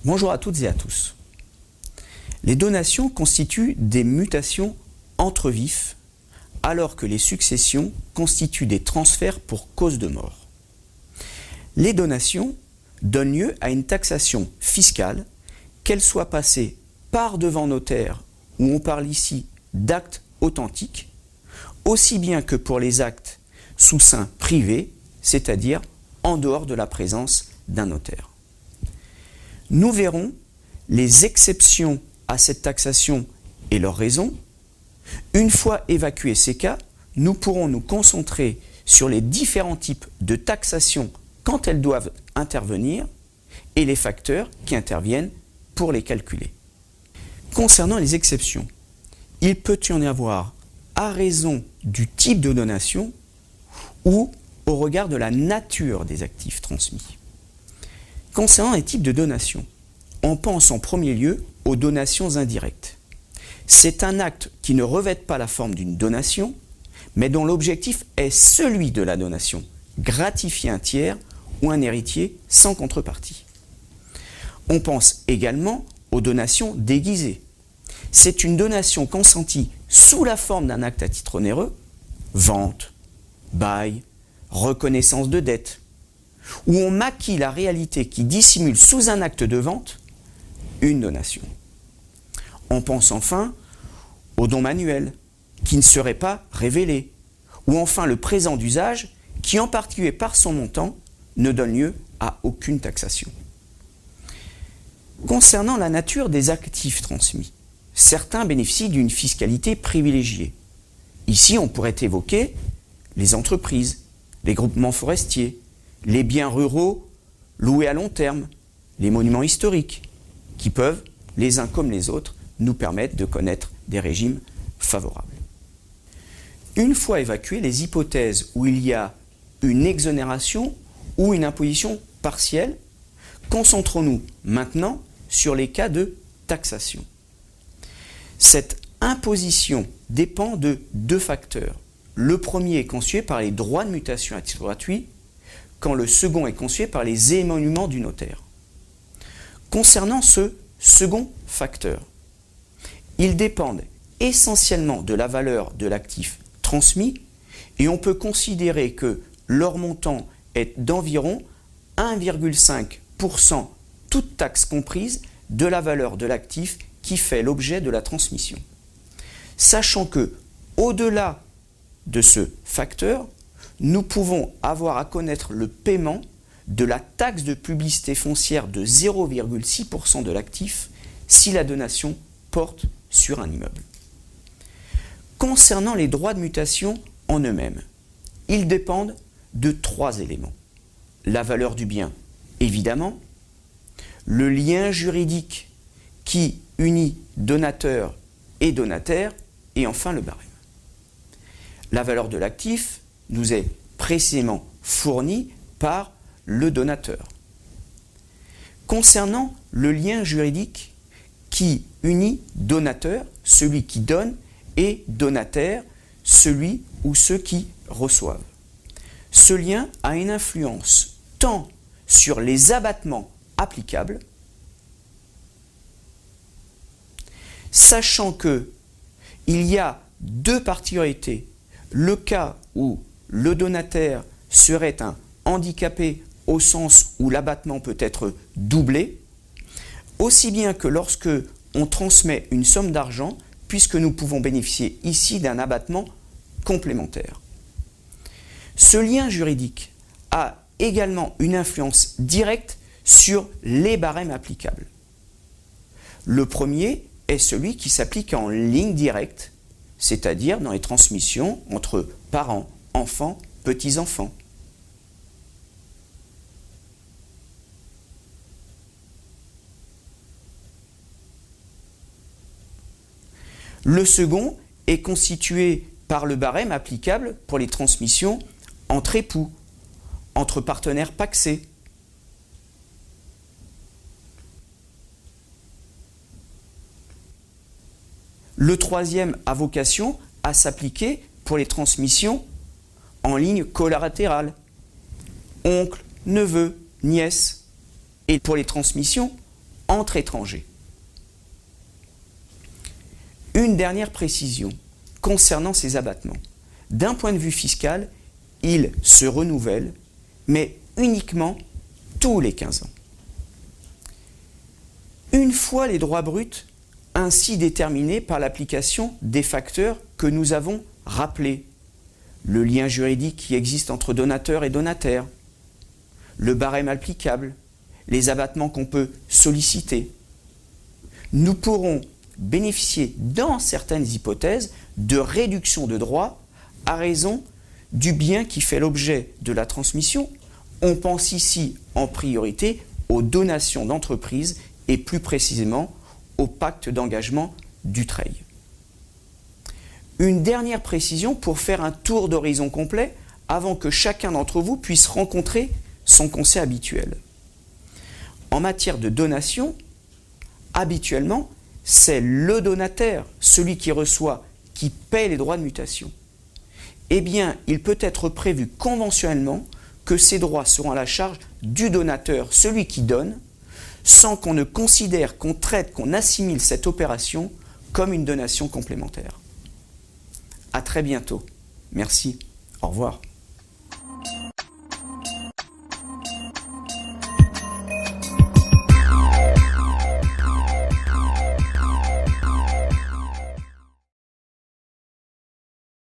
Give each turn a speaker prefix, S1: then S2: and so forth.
S1: Bonjour à toutes et à tous. Les donations constituent des mutations entre vifs, alors que les successions constituent des transferts pour cause de mort. Les donations donnent lieu à une taxation fiscale, qu'elle soit passée par devant notaire, où on parle ici d'actes authentiques, aussi bien que pour les actes sous seing privé, c'est-à-dire en dehors de la présence d'un notaire. Nous verrons les exceptions à cette taxation et leurs raisons. Une fois évacués ces cas, nous pourrons nous concentrer sur les différents types de taxation quand elles doivent intervenir et les facteurs qui interviennent pour les calculer. Concernant les exceptions, il peut y en avoir à raison du type de donation ou au regard de la nature des actifs transmis. Concernant les types de donations, on pense en premier lieu aux donations indirectes. C'est un acte qui ne revêt pas la forme d'une donation, mais dont l'objectif est celui de la donation, gratifier un tiers ou un héritier sans contrepartie. On pense également aux donations déguisées. C'est une donation consentie sous la forme d'un acte à titre onéreux, vente, bail, reconnaissance de dette, où on maquille la réalité qui dissimule sous un acte de vente une donation. On pense enfin au don manuel, qui ne serait pas révélé, ou enfin le présent d'usage, qui en particulier par son montant, ne donne lieu à aucune taxation. Concernant la nature des actifs transmis, certains bénéficient d'une fiscalité privilégiée. Ici, on pourrait évoquer les entreprises, les groupements forestiers, les biens ruraux loués à long terme, les monuments historiques, qui peuvent, les uns comme les autres, nous permettre de connaître des régimes favorables. Une fois évacuées les hypothèses où il y a une exonération ou une imposition partielle, concentrons-nous maintenant sur les cas de taxation. Cette imposition dépend de deux facteurs. Le premier est constitué par les droits de mutation à titre gratuit, quand le second est constitué par les émoluments du notaire. Concernant ce second facteur, ils dépendent essentiellement de la valeur de l'actif transmis et on peut considérer que leur montant est d'environ 1,5%, toute taxe comprise, de la valeur de l'actif qui fait l'objet de la transmission. Sachant que, au-delà de ce facteur, nous pouvons avoir à connaître le paiement de la taxe de publicité foncière de 0,6% de l'actif si la donation porte sur un immeuble. Concernant les droits de mutation en eux-mêmes, ils dépendent de trois éléments. La valeur du bien, évidemment, le lien juridique qui unit donateur et donataire, et enfin le barème. La valeur de l'actif nous est précisément fournie par le donateur. Concernant le lien juridique qui unit donateur, celui qui donne, et donataire, celui ou ceux qui reçoivent. Ce lien a une influence tant sur les abattements applicables, sachant que il y a deux particularités. Le cas où le donataire serait un handicapé au sens où l'abattement peut être doublé, aussi bien que lorsque on transmet une somme d'argent, puisque nous pouvons bénéficier ici d'un abattement complémentaire. Ce lien juridique a également une influence directe sur les barèmes applicables. Le premier est celui qui s'applique en ligne directe, c'est-à-dire dans les transmissions entre parents, enfants, petits-enfants. Le second est constitué par le barème applicable pour les transmissions entre époux, entre partenaires pacsés. Le troisième a vocation à s'appliquer pour les transmissions en ligne collatérale, oncle, neveu, nièce, et pour les transmissions entre étrangers. Une dernière précision concernant ces abattements. D'un point de vue fiscal, ils se renouvellent, mais uniquement tous les 15 ans. Une fois les droits bruts ainsi déterminés par l'application des facteurs que nous avons rappelés, le lien juridique qui existe entre donateur et donataire, le barème applicable, les abattements qu'on peut solliciter, nous pourrons bénéficier dans certaines hypothèses de réduction de droits à raison du bien qui fait l'objet de la transmission. On pense ici en priorité aux donations d'entreprises et plus précisément au pacte d'engagement d'Utreil. Une dernière précision pour faire un tour d'horizon complet avant que chacun d'entre vous puisse rencontrer son conseil habituel. En matière de donation, habituellement, c'est le donataire, celui qui reçoit, qui paie les droits de mutation. Eh bien, il peut être prévu conventionnellement que ces droits seront à la charge du donateur, celui qui donne, sans qu'on ne considère, qu'on traite, qu'on assimile cette opération comme une donation complémentaire. À très bientôt. Merci. Au revoir.